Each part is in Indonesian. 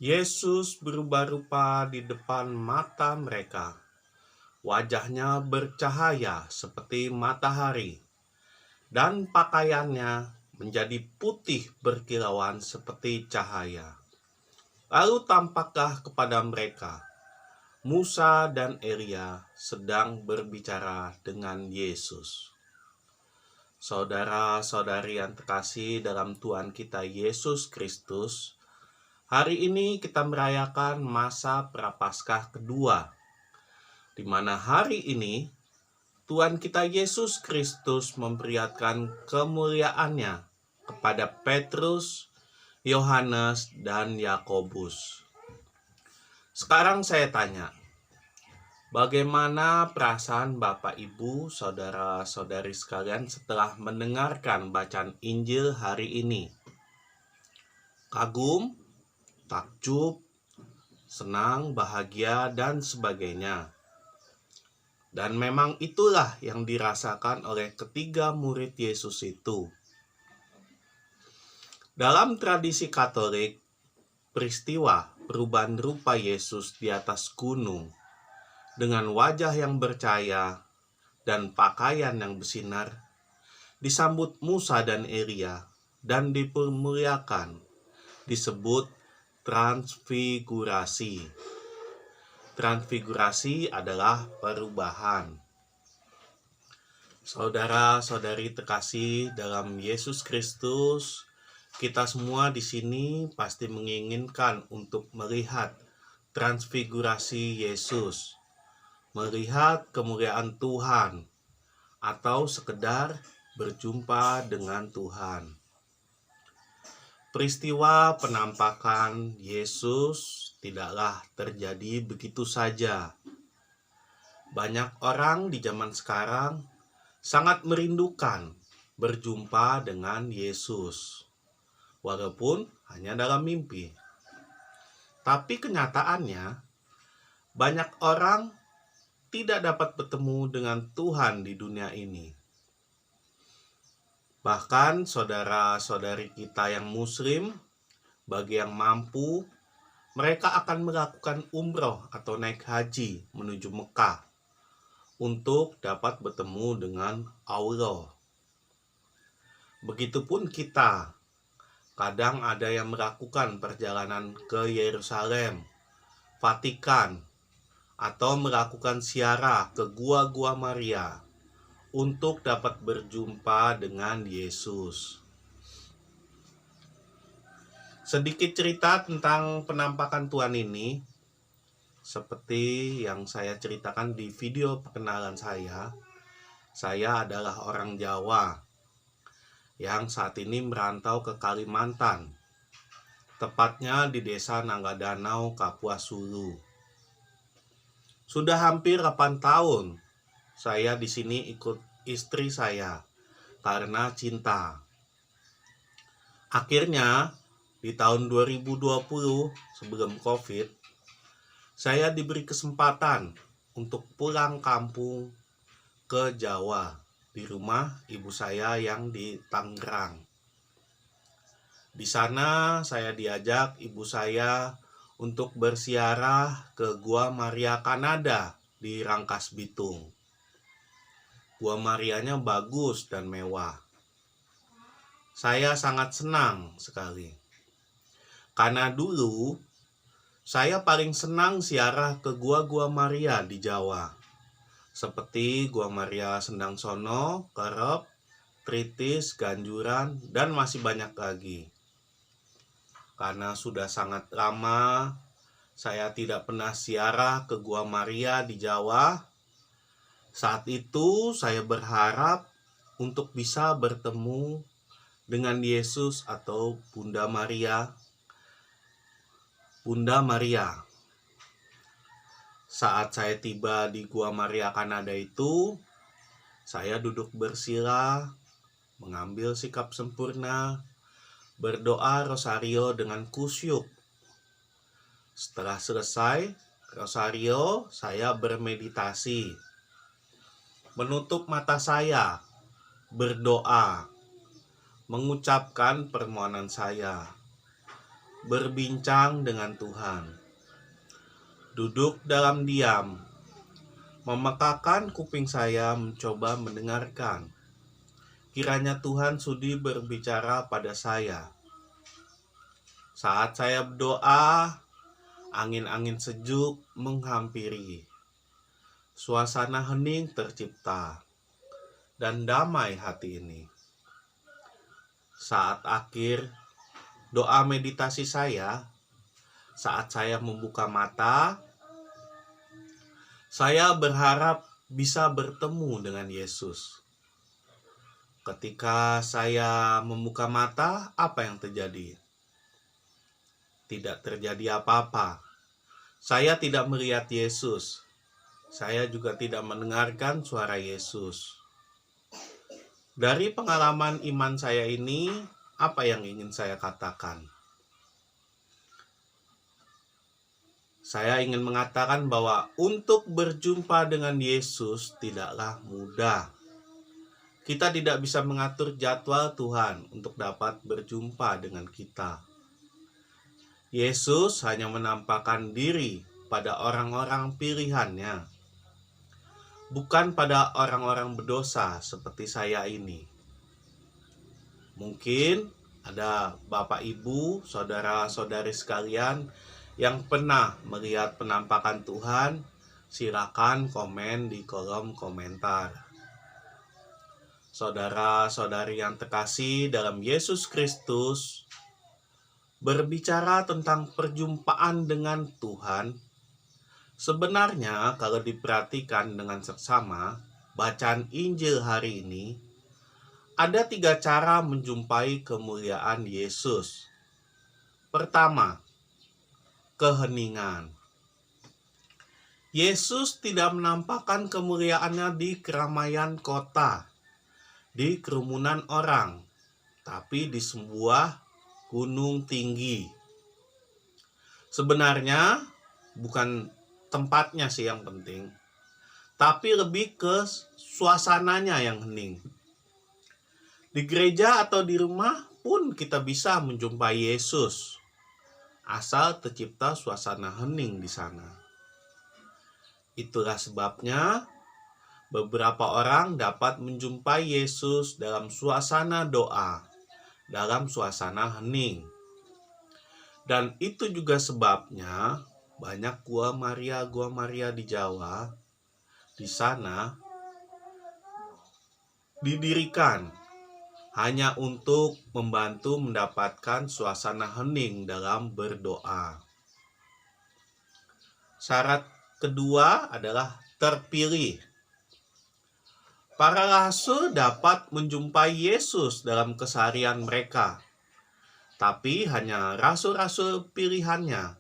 Yesus berubah rupa di depan mata mereka. Wajahnya bercahaya seperti matahari, dan pakaiannya menjadi putih berkilauan seperti cahaya. Lalu tampaklah kepada mereka Musa dan Elia sedang berbicara dengan Yesus. Saudara-saudari yang terkasih dalam Tuhan kita Yesus Kristus, hari ini kita merayakan masa Prapaskah kedua, di mana hari ini Tuhan kita Yesus Kristus memperlihatkan kemuliaannya kepada Petrus, Yohanes, dan Yakobus. Sekarang saya tanya, bagaimana perasaan Bapak, Ibu, saudara-saudari sekalian setelah mendengarkan bacaan Injil hari ini? Kagum, takjub, senang, bahagia, dan sebagainya. Dan memang itulah yang dirasakan oleh ketiga murid Yesus itu. Dalam tradisi Katolik, peristiwa perubahan rupa Yesus di atas gunung dengan wajah yang bercahaya dan pakaian yang bersinar disambut Musa dan Elia dan dipermuliakan, disebut transfigurasi. Transfigurasi adalah perubahan. Saudara-saudari terkasih dalam Yesus Kristus, kita semua di sini pasti menginginkan untuk melihat transfigurasi Yesus, melihat kemuliaan Tuhan, atau sekedar berjumpa dengan Tuhan. Peristiwa penampakan Yesus tidaklah terjadi begitu saja. Banyak orang di zaman sekarang sangat merindukan berjumpa dengan Yesus, walaupun hanya dalam mimpi. Tapi kenyataannya, banyak orang tidak dapat bertemu dengan Tuhan di dunia ini. Bahkan saudara-saudari kita yang muslim, bagi yang mampu, mereka akan melakukan umroh atau naik haji menuju Mekah untuk dapat bertemu dengan Allah. Begitupun kita, kadang ada yang melakukan perjalanan ke Yerusalem, Vatikan, atau melakukan ziarah ke Gua-Gua Maria untuk dapat berjumpa dengan Yesus. Sedikit cerita tentang penampakan Tuhan ini, seperti yang saya ceritakan di video perkenalan saya adalah orang Jawa yang saat ini merantau ke Kalimantan, tepatnya di desa Nangga Danau, Kapuas Hulu. Sudah hampir 8 tahun saya di sini ikut istri saya karena cinta. Akhirnya di tahun 2020 sebelum Covid, saya diberi kesempatan untuk pulang kampung ke Jawa di rumah ibu saya yang di Tangerang. Di sana saya diajak ibu saya untuk berziarah ke Gua Maria Kanada di Rangkas Bitung. Gua Marianya bagus dan mewah. Saya sangat senang sekali. Karena dulu saya paling senang ziarah ke Gua-Gua Maria di Jawa. Seperti Gua Maria Sendang Sono, Kerep, Tritis, Ganjuran, dan masih banyak lagi. Karena sudah sangat lama saya tidak pernah ziarah ke Gua Maria di Jawa, saat itu saya berharap untuk bisa bertemu dengan Yesus atau Bunda Maria. Saat saya tiba di Gua Maria Kanada itu, saya duduk bersila, mengambil sikap sempurna, berdoa rosario dengan kusyuk. Setelah selesai rosario, saya bermeditasi, menutup mata saya, berdoa, mengucapkan permohonan saya. berbincang dengan Tuhan. Duduk dalam diam, memekakan kuping saya mencoba mendengarkan. Kiranya Tuhan sudi berbicara pada saya. Saat saya berdoa, angin-angin sejuk menghampiri. Suasana hening tercipta dan damai hati ini. Saat akhir doa meditasi saya, saat saya membuka mata, saya berharap bisa bertemu dengan Yesus. Ketika saya membuka mata, apa yang terjadi? Tidak terjadi apa-apa. Saya tidak melihat Yesus. Saya juga tidak mendengarkan suara Yesus. Dari pengalaman iman saya ini, apa yang ingin saya katakan? Saya ingin mengatakan bahwa untuk berjumpa dengan Yesus tidaklah mudah. Kita tidak bisa mengatur jadwal Tuhan untuk dapat berjumpa dengan kita. Yesus hanya menampakkan diri pada orang-orang pilihannya, bukan pada orang-orang berdosa seperti saya ini. Mungkin ada Bapak Ibu, saudara-saudari sekalian yang pernah melihat penampakan Tuhan. Silakan komen di kolom komentar. Saudara-saudari yang terkasih dalam Yesus Kristus, berbicara tentang perjumpaan dengan Tuhan, sebenarnya kalau diperhatikan dengan seksama, bacaan Injil hari ini, ada 3 cara menjumpai kemuliaan Yesus. Pertama, keheningan. Yesus tidak menampakkan kemuliaannya di keramaian kota, di kerumunan orang, tapi di sebuah gunung tinggi. Sebenarnya bukan tempatnya sih yang penting, tapi lebih ke suasananya yang hening. Di gereja atau di rumah pun kita bisa menjumpai Yesus, asal tercipta suasana hening di sana. Itulah sebabnya beberapa orang dapat menjumpai Yesus dalam suasana doa, dalam suasana hening. Dan itu juga sebabnya banyak gua Maria di Jawa, di sana didirikan hanya untuk membantu mendapatkan suasana hening dalam berdoa. Syarat kedua adalah terpilih. Para rasul dapat menjumpai Yesus dalam keseharian mereka, tapi hanya rasul-rasul pilihannya,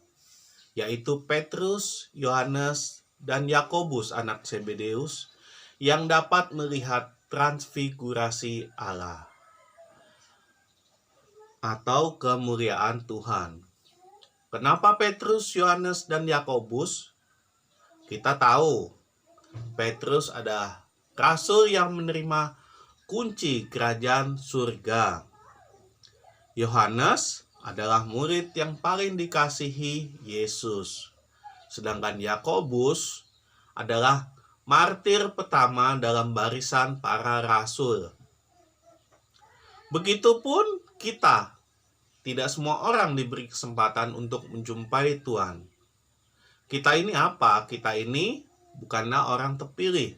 yaitu Petrus, Yohanes, dan Yakobus anak Zebedeus, yang dapat melihat transfigurasi Allah atau kemuliaan Tuhan. Kenapa Petrus, Yohanes, dan Yakobus? Kita tahu Petrus adalah rasul yang menerima kunci kerajaan surga. Yohanes adalah murid yang paling dikasihi Yesus. Sedangkan Yakobus adalah martir pertama dalam barisan para rasul. Begitupun kita, tidak semua orang diberi kesempatan untuk menjumpai Tuhan. Kita ini apa? Kita ini bukanlah orang terpilih.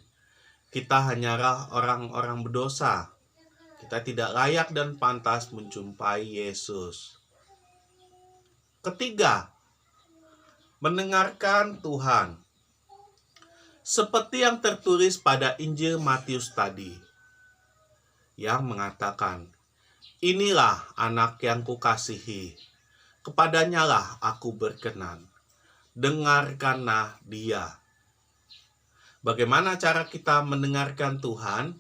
Kita hanyalah orang-orang berdosa. Kita tidak layak dan pantas menjumpai Yesus. Ketiga, mendengarkan Tuhan. Seperti yang tertulis pada Injil Matius tadi, yang mengatakan, "Inilah anak yang kukasihi, kepadanyalah aku berkenan. Dengarkanlah dia." Bagaimana cara kita mendengarkan Tuhan?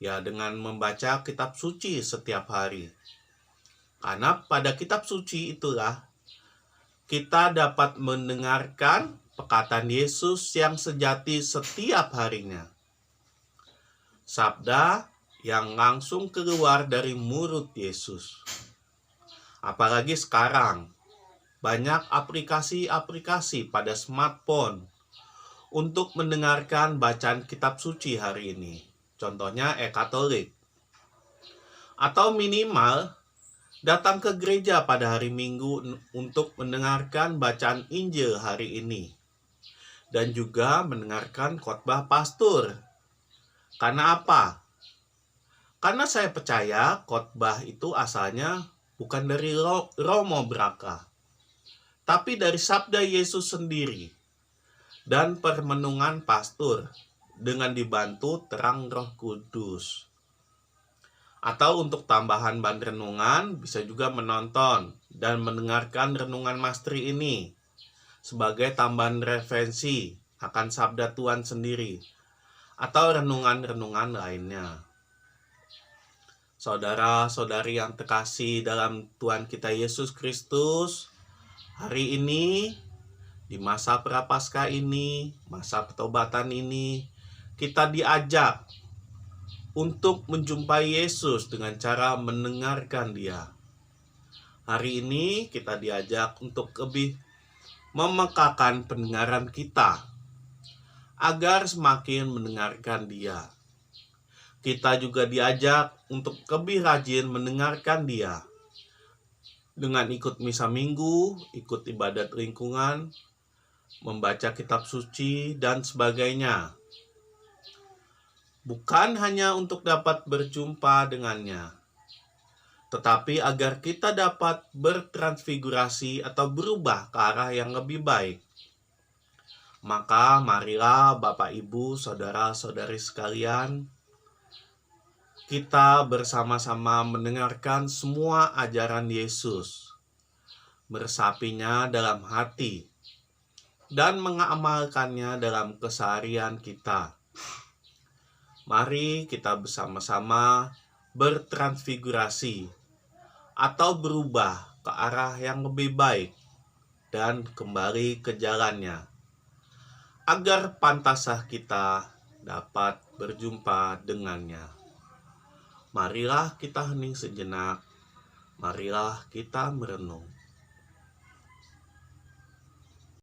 Ya, dengan membaca kitab suci setiap hari. Karena pada kitab suci itulah kita dapat mendengarkan perkataan Yesus yang sejati setiap harinya. Sabda yang langsung keluar dari mulut Yesus. Apalagi sekarang, banyak aplikasi-aplikasi pada smartphone untuk mendengarkan bacaan kitab suci hari ini. Contohnya e-Katolik. Atau minimal datang ke gereja pada hari Minggu untuk mendengarkan bacaan Injil hari ini. Dan juga mendengarkan khotbah pastor. Karena apa? Karena saya percaya khotbah itu asalnya bukan dari Romo Braka, tapi dari sabda Yesus sendiri dan permenungan pastor dengan dibantu terang Roh Kudus. Atau untuk tambahan bahan renungan bisa juga menonton dan mendengarkan renungan Mastri ini sebagai tambahan referensi akan sabda Tuhan sendiri atau renungan-renungan lainnya. Saudara-saudari yang terkasih dalam Tuhan kita Yesus Kristus, hari ini, di masa Prapaskah ini, masa pertobatan ini, kita diajak untuk menjumpai Yesus dengan cara mendengarkan Dia. Hari ini kita diajak untuk lebih memekakan pendengaran kita, agar semakin mendengarkan Dia. Kita juga diajak untuk lebih rajin mendengarkan Dia, dengan ikut misa minggu, ikut ibadat lingkungan, membaca kitab suci, dan sebagainya. Bukan hanya untuk dapat berjumpa dengannya, tetapi agar kita dapat bertransfigurasi atau berubah ke arah yang lebih baik. Maka marilah Bapak Ibu, saudara-saudari sekalian, kita bersama-sama mendengarkan semua ajaran Yesus, meresapinya dalam hati, dan mengamalkannya dalam keseharian kita. Mari kita bersama-sama bertransfigurasi atau berubah ke arah yang lebih baik dan kembali ke jalannya, agar pantaslah kita dapat berjumpa dengannya. Marilah kita hening sejenak, marilah kita merenung.